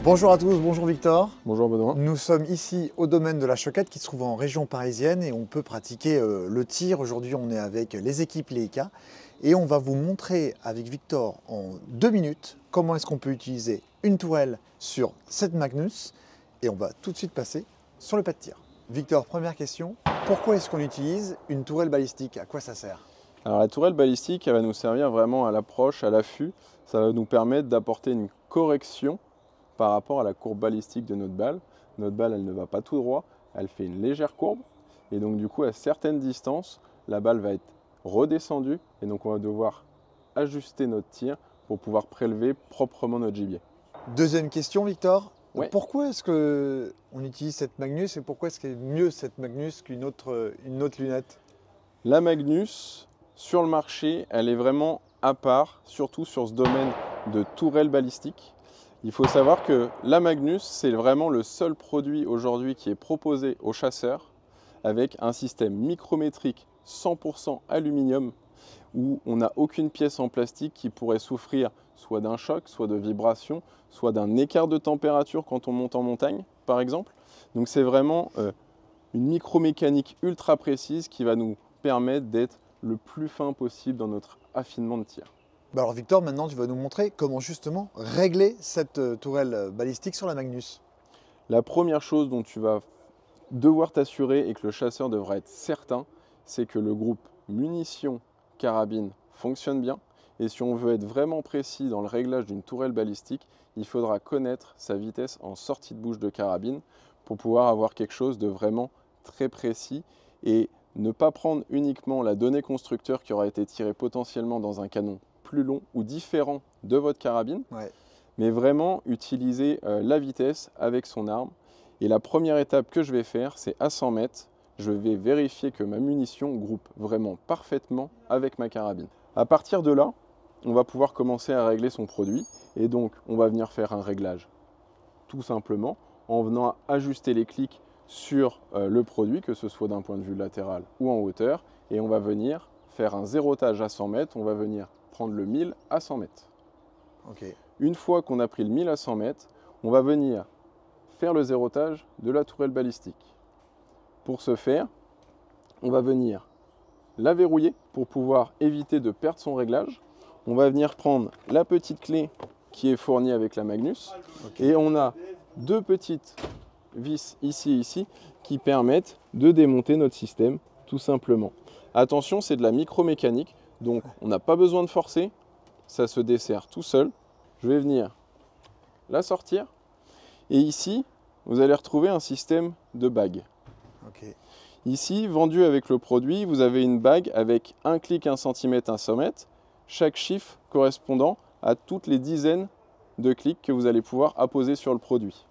Bonjour à tous, bonjour Victor. Bonjour Benoît. Nous sommes ici au domaine de la Choquette qui se trouve en région parisienne et on peut pratiquer le tir. Aujourd'hui on est avec les équipes Leica et on va vous montrer avec Victor en 2 minutes comment est-ce qu'on peut utiliser une tourelle sur cette Magnus et on va tout de suite passer sur le pas de tir. Victor, première question, pourquoi est-ce qu'on utilise une tourelle balistique? À quoi ça sert? Alors la tourelle balistique, elle va nous servir vraiment à l'approche, à l'affût. Ça va nous permettre d'apporter une correction par rapport à la courbe balistique de notre balle. Notre balle, elle ne va pas tout droit, elle fait une légère courbe. Et donc du coup, à certaines distances, la balle va être redescendue. Et donc on va devoir ajuster notre tir pour pouvoir prélever proprement notre gibier. Deuxième question Victor, Ouais. pourquoi est-ce qu'on utilise cette Magnus et pourquoi est-ce qu'elle est mieux cette Magnus qu'une autre lunette? La Magnus, sur le marché, elle est vraiment à part, surtout sur ce domaine de tourelle balistique. Il faut savoir que la Magnus, c'est vraiment le seul produit aujourd'hui qui est proposé aux chasseurs avec un système micrométrique 100% aluminium où on n'a aucune pièce en plastique qui pourrait souffrir soit d'un choc, soit de vibration, soit d'un écart de température quand on monte en montagne, par exemple. Donc c'est vraiment une micromécanique ultra précise qui va nous permettre d'être le plus fin possible dans notre affinement de tir. Alors Victor, maintenant tu vas nous montrer comment justement régler cette tourelle balistique sur la Magnus. La première chose dont tu vas devoir t'assurer et que le chasseur devra être certain, c'est que le groupe munitions carabine fonctionne bien. Et si on veut être vraiment précis dans le réglage d'une tourelle balistique, il faudra connaître sa vitesse en sortie de bouche de carabine pour pouvoir avoir quelque chose de vraiment très précis et ne pas prendre uniquement la donnée constructeur qui aura été tirée potentiellement dans un canon plus long ou différent de votre carabine, mais vraiment utiliser la vitesse avec son arme. Et la première étape que je vais faire, c'est à 100 mètres, je vais vérifier que ma munition groupe vraiment parfaitement avec ma carabine. À partir de là, on va pouvoir commencer à régler son produit et donc on va venir faire un réglage tout simplement en venant ajuster les clics sur le produit, que ce soit d'un point de vue latéral ou en hauteur, et on va venir faire un zérotage à 100 mètres, on va venir prendre le 1000 à 100 mètres. Une fois qu'on a pris le 1000 à 100 mètres, on va venir faire le zérotage de la tourelle balistique. Pour ce faire, on va venir la verrouiller pour pouvoir éviter de perdre son réglage. On va venir prendre la petite clé qui est fournie avec la Magnus et on a deux petites vis ici et ici qui permettent de démonter notre système tout simplement. Attention, c'est de la micromécanique, donc on n'a pas besoin de forcer, ça se dessert tout seul. Je vais venir la sortir et ici, vous allez retrouver un système de bague. Ici, vendu avec le produit, vous avez une bague avec un clic 1 cm, 1 100 mètres, chaque chiffre correspondant à toutes les dizaines de clics que vous allez pouvoir apposer sur le produit.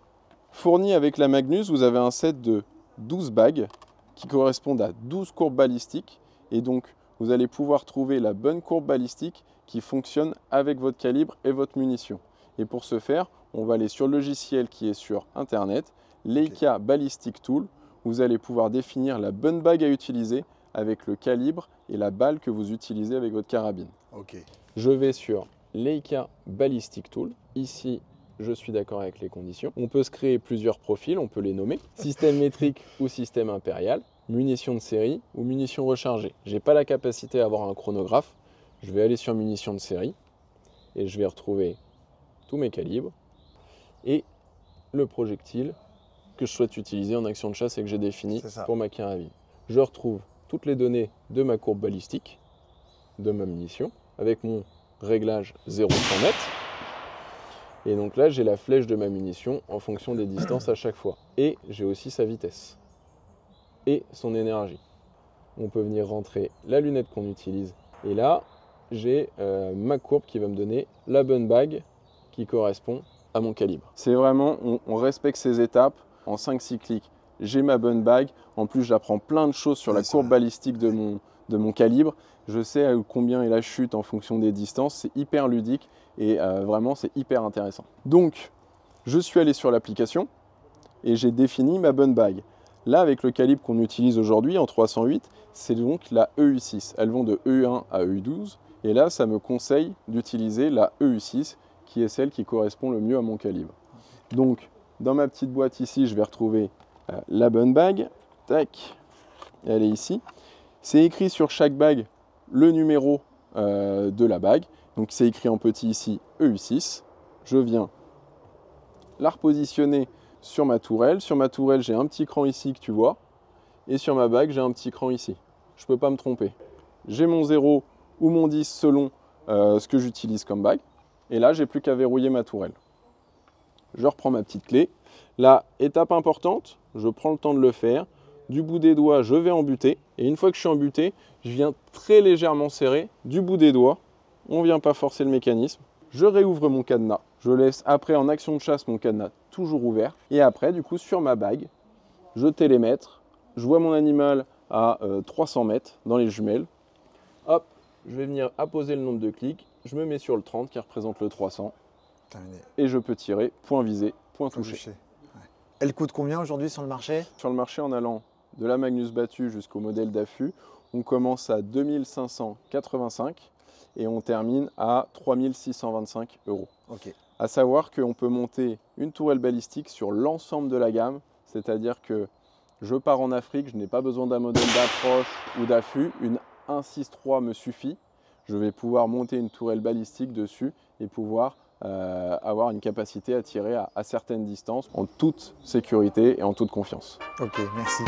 Fourni avec la Magnus, vous avez un set de 12 bagues qui correspondent à 12 courbes balistiques et donc vous allez pouvoir trouver la bonne courbe balistique qui fonctionne avec votre calibre et votre munition. Et pour ce faire, on va aller sur le logiciel qui est sur internet, Leica Ballistic Tool. Vous allez pouvoir définir la bonne bague à utiliser avec le calibre et la balle que vous utilisez avec votre carabine. Je vais sur Leica Ballistic Tool. Ici, je suis d'accord avec les conditions. On peut se créer plusieurs profils, on peut les nommer. Système métrique ou système impérial, munitions de série ou munitions rechargées. Je n'ai pas la capacité à avoir un chronographe. Je vais aller sur munitions de série et je vais retrouver tous mes calibres et le projectile que je souhaite utiliser en action de chasse et que j'ai défini pour ma carabine. Je retrouve toutes les données de ma courbe balistique, de ma munition, avec mon réglage 0-100 mètres. Et donc là, j'ai la flèche de ma munition en fonction des distances à chaque fois. Et j'ai aussi sa vitesse et son énergie. On peut venir rentrer la lunette qu'on utilise. Et là, j'ai ma courbe qui va me donner la bonne bague qui correspond à mon calibre. C'est vraiment, on respecte ces étapes. En 5-6 clics, j'ai ma bonne bague. En plus, j'apprends plein de choses sur la courbe balistique de mon calibre. Je sais combien est la chute en fonction des distances. C'est hyper ludique et vraiment, c'est hyper intéressant. Donc, je suis allé sur l'application et j'ai défini ma bonne bague. Là, avec le calibre qu'on utilise aujourd'hui en 308, c'est donc la EU6. Elles vont de EU1 à EU12. Et là, ça me conseille d'utiliser la EU6, qui est celle qui correspond le mieux à mon calibre. Donc, dans ma petite boîte ici, je vais retrouver la bonne bague. Tac, elle est ici. C'est écrit sur chaque bague le numéro de la bague. Donc, c'est écrit en petit ici, EU6. Je viens la repositionner sur ma tourelle. Sur ma tourelle, j'ai un petit cran ici que tu vois. Et sur ma bague, j'ai un petit cran ici. Je ne peux pas me tromper. J'ai mon 0 ou mon 10 selon ce que j'utilise comme bague. Et là, j'ai plus qu'à verrouiller ma tourelle. Je reprends ma petite clé. Là, étape importante, je prends le temps de le faire. Du bout des doigts, je vais embuter. Et une fois que je suis embuté, je viens très légèrement serrer du bout des doigts. On ne vient pas forcer le mécanisme. Je réouvre mon cadenas. Je laisse après en action de chasse mon cadenas toujours ouvert. Et après, du coup, sur ma bague, je télémètre. Je vois mon animal à 300 mètres dans les jumelles. Hop, je vais venir apposer le nombre de clics. Je me mets sur le 30 qui représente le 300. Terminé. Et je peux tirer, point visé, point touché. Ouais. Elle coûte combien aujourd'hui sur le marché? Sur le marché, en allant de la Magnus battue jusqu'au modèle d'affût, on commence à 2585 et on termine à 3625 €. Ok. À savoir qu'on peut monter une tourelle balistique sur l'ensemble de la gamme, c'est-à-dire que je pars en Afrique, je n'ai pas besoin d'un modèle d'approche ou d'affût, une 1.6.3 me suffit. Je vais pouvoir monter une tourelle balistique dessus et pouvoir avoir une capacité à tirer à certaines distances en toute sécurité et en toute confiance. Ok, merci.